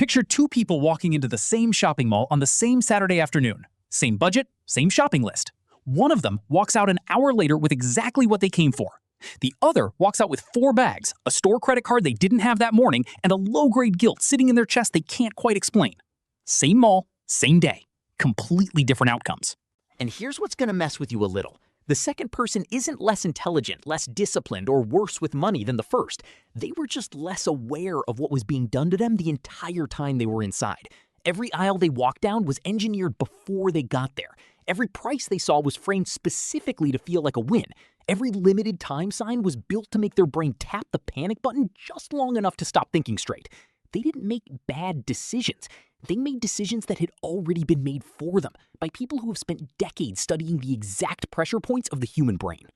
Picture two people walking into the same shopping mall on the same Saturday afternoon. Same budget, same shopping list. One of them walks out an hour later with exactly what they came for. The other walks out with 4 bags, a store credit card they didn't have that morning, and a low-grade guilt sitting in their chest they can't quite explain. Same mall, same day. Completely different outcomes. And here's what's going to mess with you a little. The second person isn't less intelligent, less disciplined, or worse with money than the first. They were just less aware of what was being done to them the entire time they were inside. Every aisle they walked down was engineered before they got there. Every price they saw was framed specifically to feel like a win. Every limited time sign was built to make their brain tap the panic button just long enough to stop thinking straight. They didn't make bad decisions. They made decisions that had already been made for them by people who have spent decades studying the exact pressure points of the human brain.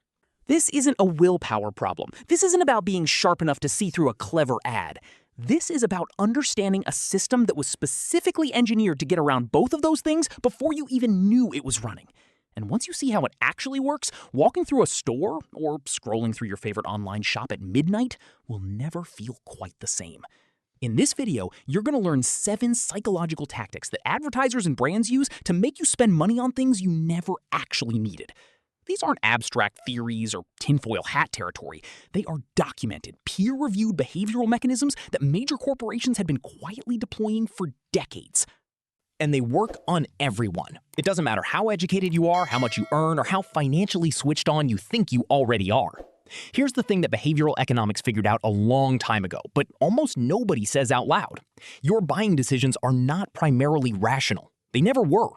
This isn't a willpower problem. This isn't about being sharp enough to see through a clever ad. This is about understanding a system that was specifically engineered to get around both of those things before you even knew it was running. And once you see how it actually works, walking through a store or scrolling through your favorite online shop at midnight will never feel quite the same. In this video, you're going to learn 7 psychological tactics that advertisers and brands use to make you spend money on things you never actually needed. These aren't abstract theories or tinfoil hat territory. They are documented, peer-reviewed behavioral mechanisms that major corporations had been quietly deploying for decades. And they work on everyone. It doesn't matter how educated you are, how much you earn, or how financially switched on you think you already are. Here's the thing that behavioral economics figured out a long time ago, but almost nobody says out loud. Your buying decisions are not primarily rational. They never were.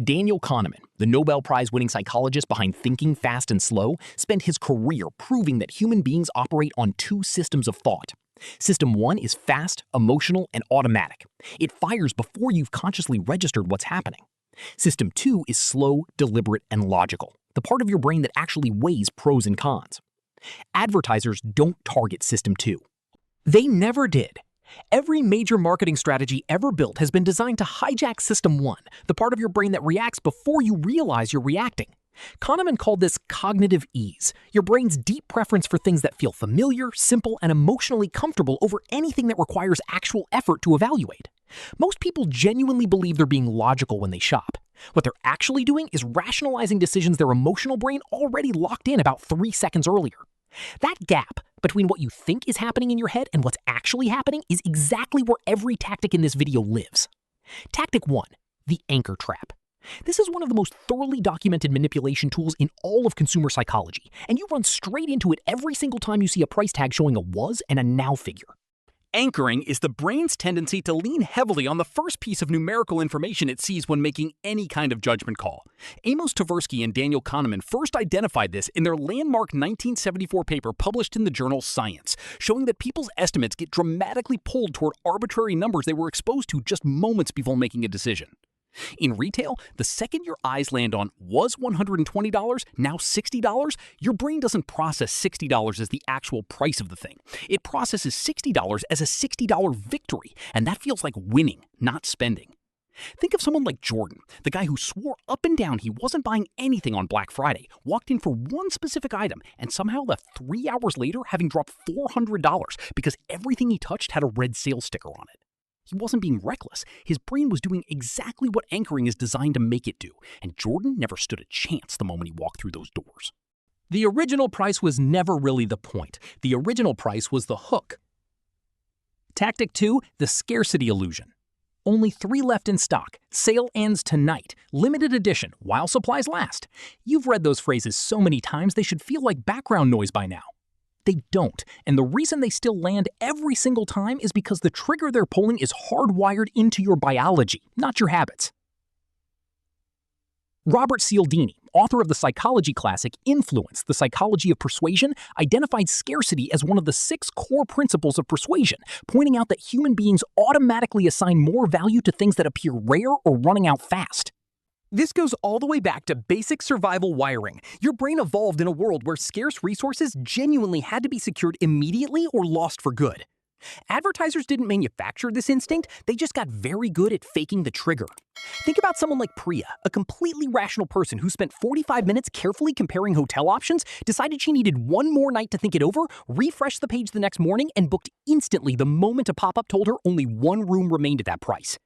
Daniel Kahneman, the Nobel Prize-winning psychologist behind Thinking Fast and Slow, spent his career proving that human beings operate on 2 systems of thought. System 1 is fast, emotional, and automatic. It fires before you've consciously registered what's happening. System 2 is slow, deliberate, and logical, the part of your brain that actually weighs pros and cons. Advertisers don't target System 2. They never did. Every major marketing strategy ever built has been designed to hijack System 1, the part of your brain that reacts before you realize you're reacting. Kahneman called this cognitive ease, your brain's deep preference for things that feel familiar, simple, and emotionally comfortable over anything that requires actual effort to evaluate. Most people genuinely believe they're being logical when they shop. What they're actually doing is rationalizing decisions their emotional brain already locked in about 3 seconds earlier. That gap between what you think is happening in your head and what's actually happening is exactly where every tactic in this video lives. Tactic 1, the anchor trap. This is one of the most thoroughly documented manipulation tools in all of consumer psychology, and you run straight into it every single time you see a price tag showing a was and a now figure. Anchoring is the brain's tendency to lean heavily on the first piece of numerical information it sees when making any kind of judgment call. Amos Tversky and Daniel Kahneman first identified this in their landmark 1974 paper published in the journal Science, showing that people's estimates get dramatically pulled toward arbitrary numbers they were exposed to just moments before making a decision. In retail, the second your eyes land on was $120, now $60, your brain doesn't process $60 as the actual price of the thing. It processes $60 as a $60 victory, and that feels like winning, not spending. Think of someone like Jordan, the guy who swore up and down he wasn't buying anything on Black Friday, walked in for one specific item, and somehow left 3 hours later having dropped $400 because everything he touched had a red sales sticker on it. He wasn't being reckless. His brain was doing exactly what anchoring is designed to make it do, and Jordan never stood a chance the moment he walked through those doors. The original price was never really the point. The original price was the hook. Tactic 2, the scarcity illusion. Only 3 left in stock. Sale ends tonight. Limited edition, while supplies last. You've read those phrases so many times they should feel like background noise by now. They don't, and the reason they still land every single time is because the trigger they're pulling is hardwired into your biology, not your habits. Robert Cialdini, author of the psychology classic Influence, The Psychology of Persuasion, identified scarcity as one of the 6 core principles of persuasion, pointing out that human beings automatically assign more value to things that appear rare or running out fast. This goes all the way back to basic survival wiring. Your brain evolved in a world where scarce resources genuinely had to be secured immediately or lost for good. Advertisers didn't manufacture this instinct, they just got very good at faking the trigger. Think about someone like Priya, a completely rational person who spent 45 minutes carefully comparing hotel options, decided she needed one more night to think it over, refreshed the page the next morning, and booked instantly the moment a pop-up told her only one room remained at that price.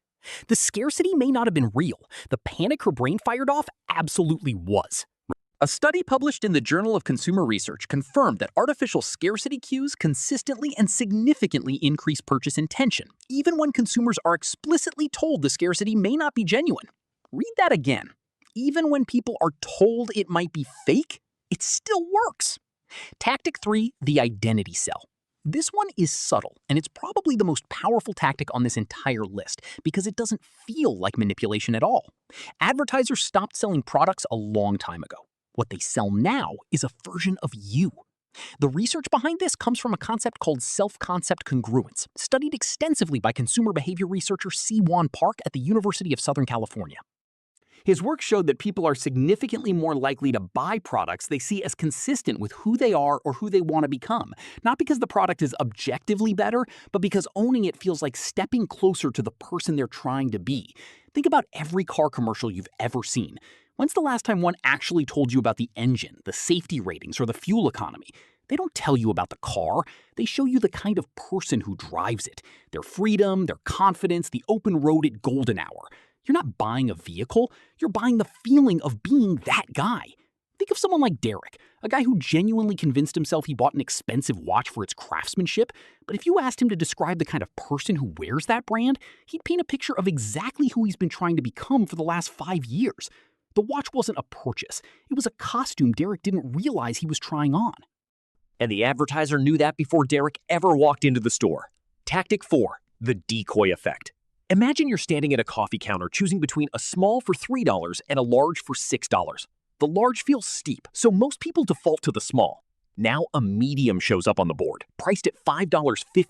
The scarcity may not have been real. The panic her brain fired off absolutely was. A study published in the Journal of Consumer Research confirmed that artificial scarcity cues consistently and significantly increase purchase intention, even when consumers are explicitly told the scarcity may not be genuine. Read that again. Even when people are told it might be fake, it still works. Tactic 3, the identity cell. This one is subtle, and it's probably the most powerful tactic on this entire list because it doesn't feel like manipulation at all. Advertisers stopped selling products a long time ago. What they sell now is a version of you. The research behind this comes from a concept called self-concept congruence, studied extensively by consumer behavior researcher C. Won Park at the University of Southern California. His work showed that people are significantly more likely to buy products they see as consistent with who they are or who they want to become, not because the product is objectively better, but because owning it feels like stepping closer to the person they're trying to be. Think about every car commercial you've ever seen. When's the last time one actually told you about the engine, the safety ratings, or the fuel economy? They don't tell you about the car. They show you the kind of person who drives it, their freedom, their confidence, the open road at golden hour. You're not buying a vehicle, you're buying the feeling of being that guy. Think of someone like Derek, a guy who genuinely convinced himself he bought an expensive watch for its craftsmanship, but if you asked him to describe the kind of person who wears that brand, he'd paint a picture of exactly who he's been trying to become for the last 5 years. The watch wasn't a purchase. It was a costume Derek didn't realize he was trying on. And the advertiser knew that before Derek ever walked into the store. Tactic 4, the decoy effect. Imagine you're standing at a coffee counter choosing between a small for $3 and a large for $6. The large feels steep, so most people default to the small. Now a medium shows up on the board, priced at $5.50.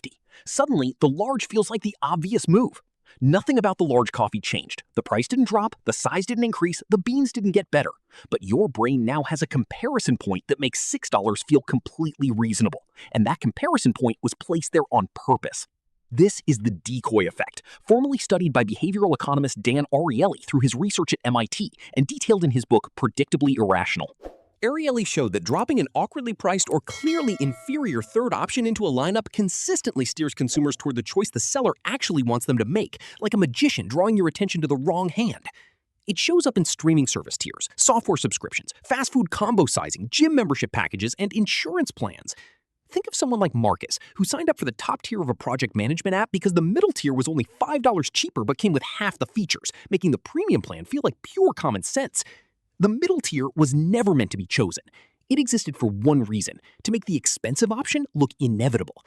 Suddenly, the large feels like the obvious move. Nothing about the large coffee changed. The price didn't drop, the size didn't increase, the beans didn't get better. But your brain now has a comparison point that makes $6 feel completely reasonable. And that comparison point was placed there on purpose. This is the decoy effect, formally studied by behavioral economist Dan Ariely through his research at MIT and detailed in his book Predictably Irrational. Ariely showed that dropping an awkwardly priced or clearly inferior third option into a lineup consistently steers consumers toward the choice the seller actually wants them to make, like a magician drawing your attention to the wrong hand. It shows up in streaming service tiers, software subscriptions, fast food combo sizing, gym membership packages, and insurance plans. Think of someone like Marcus, who signed up for the top tier of a project management app because the middle tier was only $5 cheaper but came with half the features, making the premium plan feel like pure common sense. The middle tier was never meant to be chosen. It existed for one reason, to make the expensive option look inevitable.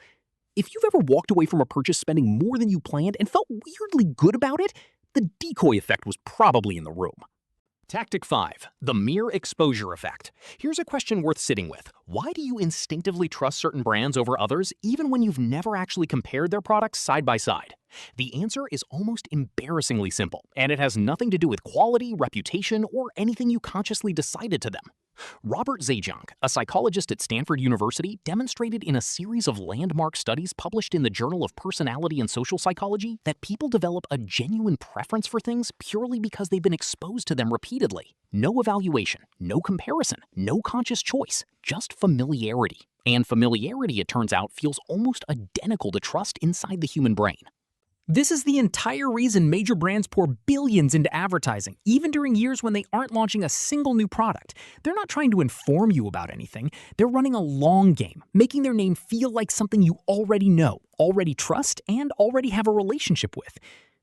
If you've ever walked away from a purchase spending more than you planned and felt weirdly good about it, the decoy effect was probably in the room. Tactic 5, the mere exposure effect. Here's a question worth sitting with. Why do you instinctively trust certain brands over others, even when you've never actually compared their products side by side? The answer is almost embarrassingly simple, and it has nothing to do with quality, reputation, or anything you consciously decided to them. Robert Zajonc, a psychologist at Stanford University, demonstrated in a series of landmark studies published in the Journal of Personality and Social Psychology that people develop a genuine preference for things purely because they've been exposed to them repeatedly. No evaluation, no comparison, no conscious choice, just familiarity. And familiarity, it turns out, feels almost identical to trust inside the human brain. This is the entire reason major brands pour billions into advertising, even during years when they aren't launching a single new product. They're not trying to inform you about anything. They're running a long game, making their name feel like something you already know, already trust, and already have a relationship with.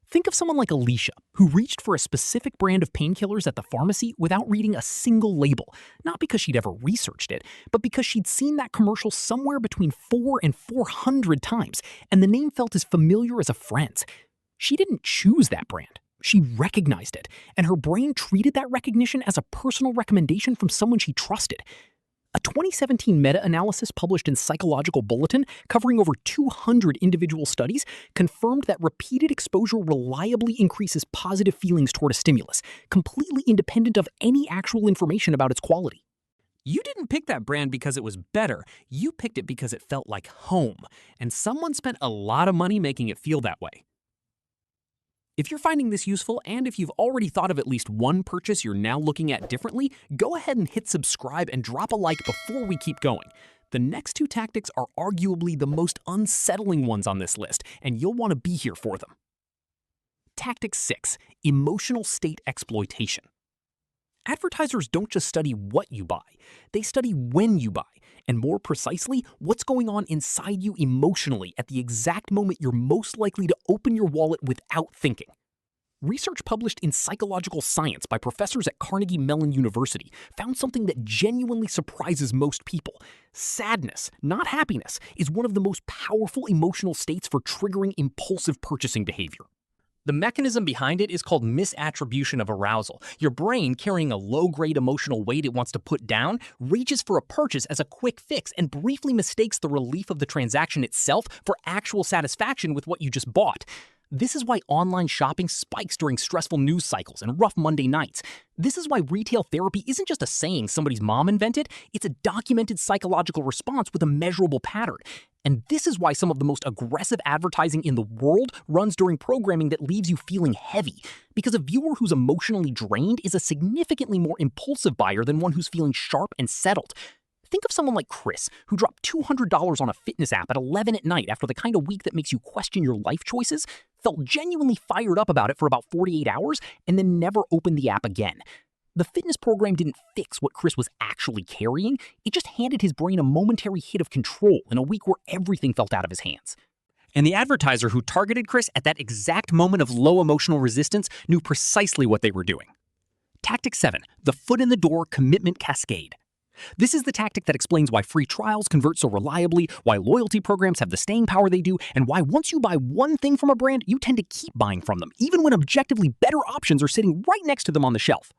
Think of someone like Alicia, who reached for a specific brand of painkillers at the pharmacy without reading a single label, not because she'd ever researched it, but because she'd seen that commercial somewhere between 400 and 400 times, and the name felt as familiar as a friend's. She didn't choose that brand. She recognized it, and her brain treated that recognition as a personal recommendation from someone she trusted. A 2017 meta-analysis published in Psychological Bulletin, covering over 200 individual studies, confirmed that repeated exposure reliably increases positive feelings toward a stimulus, completely independent of any actual information about its quality. You didn't pick that brand because it was better. You picked it because it felt like home, and someone spent a lot of money making it feel that way. If you're finding this useful, and if you've already thought of at least one purchase you're now looking at differently, go ahead and hit subscribe and drop a like before we keep going. The next two tactics are arguably the most unsettling ones on this list, and you'll want to be here for them. Tactic 6. Emotional state exploitation. Advertisers don't just study what you buy, they study when you buy, and more precisely, what's going on inside you emotionally at the exact moment you're most likely to open your wallet without thinking. Research published in Psychological Science by professors at Carnegie Mellon University found something that genuinely surprises most people. Sadness, not happiness, is one of the most powerful emotional states for triggering impulsive purchasing behavior. The mechanism behind it is called misattribution of arousal. Your brain, carrying a low-grade emotional weight it wants to put down, reaches for a purchase as a quick fix and briefly mistakes the relief of the transaction itself for actual satisfaction with what you just bought. This is why online shopping spikes during stressful news cycles and rough Monday nights. This is why retail therapy isn't just a saying somebody's mom invented, it's a documented psychological response with a measurable pattern. And this is why some of the most aggressive advertising in the world runs during programming that leaves you feeling heavy. Because a viewer who's emotionally drained is a significantly more impulsive buyer than one who's feeling sharp and settled. Think of someone like Chris, who dropped $200 on a fitness app at 11 at night after the kind of week that makes you question your life choices, felt genuinely fired up about it for about 48 hours, and then never opened the app again. The fitness program didn't fix what Chris was actually carrying, it just handed his brain a momentary hit of control in a week where everything felt out of his hands. And the advertiser who targeted Chris at that exact moment of low emotional resistance knew precisely what they were doing. Tactic 7. The foot in the door commitment cascade. This is the tactic that explains why free trials convert so reliably, why loyalty programs have the staying power they do, and why once you buy one thing from a brand, you tend to keep buying from them, even when objectively better options are sitting right next to them on the shelf.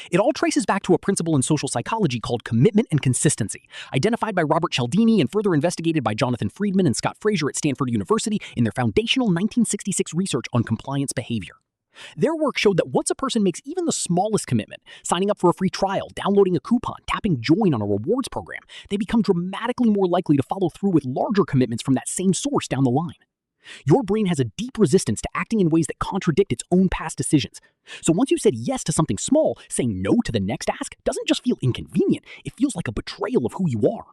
It all traces back to a principle in social psychology called commitment and consistency, identified by Robert Cialdini and further investigated by Jonathan Friedman and Scott Fraser at Stanford University in their foundational 1966 research on compliance behavior. Their work showed that once a person makes even the smallest commitment, signing up for a free trial, downloading a coupon, tapping join on a rewards program, they become dramatically more likely to follow through with larger commitments from that same source down the line. Your brain has a deep resistance to acting in ways that contradict its own past decisions. So once you said yes to something small, saying no to the next ask doesn't just feel inconvenient, it feels like a betrayal of who you are.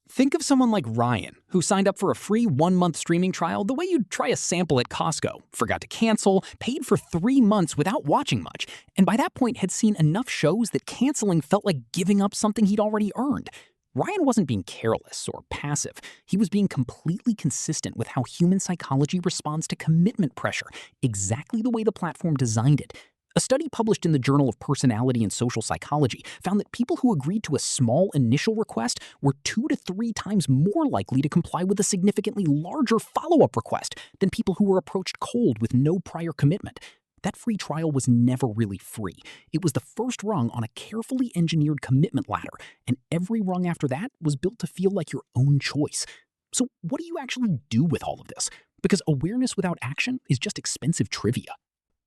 Think of someone like Ryan, who signed up for a free 1-month streaming trial the way you'd try a sample at Costco, forgot to cancel, paid for 3 months without watching much, and by that point had seen enough shows that canceling felt like giving up something he'd already earned. Ryan wasn't being careless or passive. He was being completely consistent with how human psychology responds to commitment pressure, exactly the way the platform designed it. A study published in the Journal of Personality and Social Psychology found that people who agreed to a small initial request were 2 to 3 times more likely to comply with a significantly larger follow-up request than people who were approached cold with no prior commitment. That free trial was never really free. It was the first rung on a carefully engineered commitment ladder, and every rung after that was built to feel like your own choice. So what do you actually do with all of this? Because awareness without action is just expensive trivia.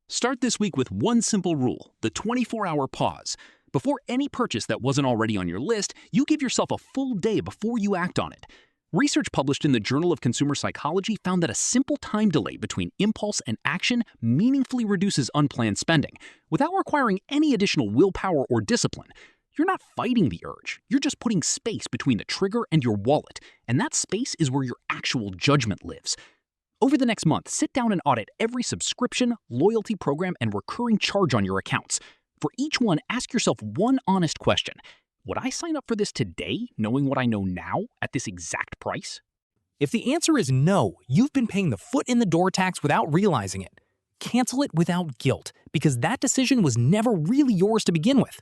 Start this week with one simple rule, the 24-hour pause. Before any purchase that wasn't already on your list, you give yourself a full day before you act on it. Research published in the Journal of Consumer Psychology found that a simple time delay between impulse and action meaningfully reduces unplanned spending, without requiring any additional willpower or discipline. You're not fighting the urge, you're just putting space between the trigger and your wallet, and that space is where your actual judgment lives. Over the next month, sit down and audit every subscription, loyalty program, and recurring charge on your accounts. For each one, ask yourself one honest question. Would I sign up for this today, knowing what I know now, at this exact price? If the answer is no, you've been paying the foot-in-the-door tax without realizing it. Cancel it without guilt, because that decision was never really yours to begin with.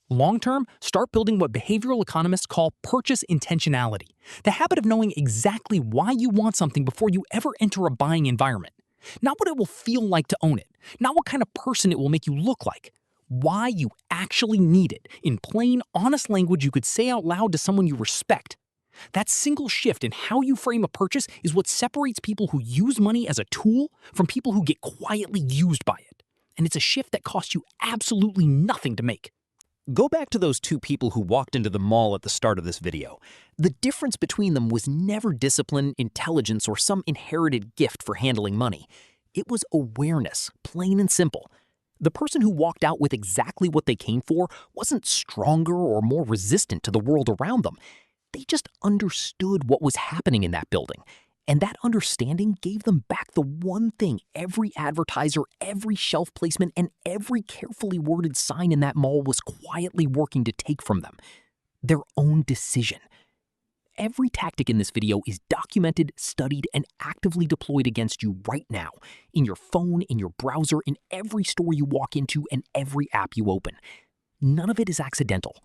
Long-term, start building what behavioral economists call purchase intentionality, the habit of knowing exactly why you want something before you ever enter a buying environment. Not what it will feel like to own it, not what kind of person it will make you look like. Why you actually need it, in plain, honest language you could say out loud to someone you respect. That single shift in how you frame a purchase is what separates people who use money as a tool from people who get quietly used by it. And it's a shift that costs you absolutely nothing to make. Go back to those two people who walked into the mall at the start of this video. The difference between them was never discipline, intelligence, or some inherited gift for handling money. It was awareness, plain and simple. The person who walked out with exactly what they came for wasn't stronger or more resistant to the world around them. They just understood what was happening in that building. And that understanding gave them back the one thing every advertiser, every shelf placement, and every carefully worded sign in that mall was quietly working to take from them: their own decision. Every tactic in this video is documented, studied, and actively deployed against you right now, in your phone, in your browser, in every store you walk into, and every app you open. None of it is accidental.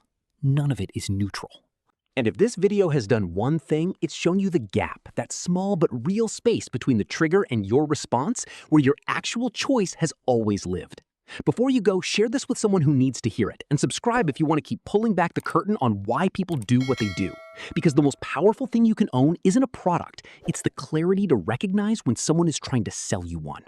None of it is neutral. And if this video has done one thing, it's shown you the gap, that small but real space between the trigger and your response, where your actual choice has always lived. Before you go, share this with someone who needs to hear it, and subscribe if you want to keep pulling back the curtain on why people do what they do. Because the most powerful thing you can own isn't a product, it's the clarity to recognize when someone is trying to sell you one.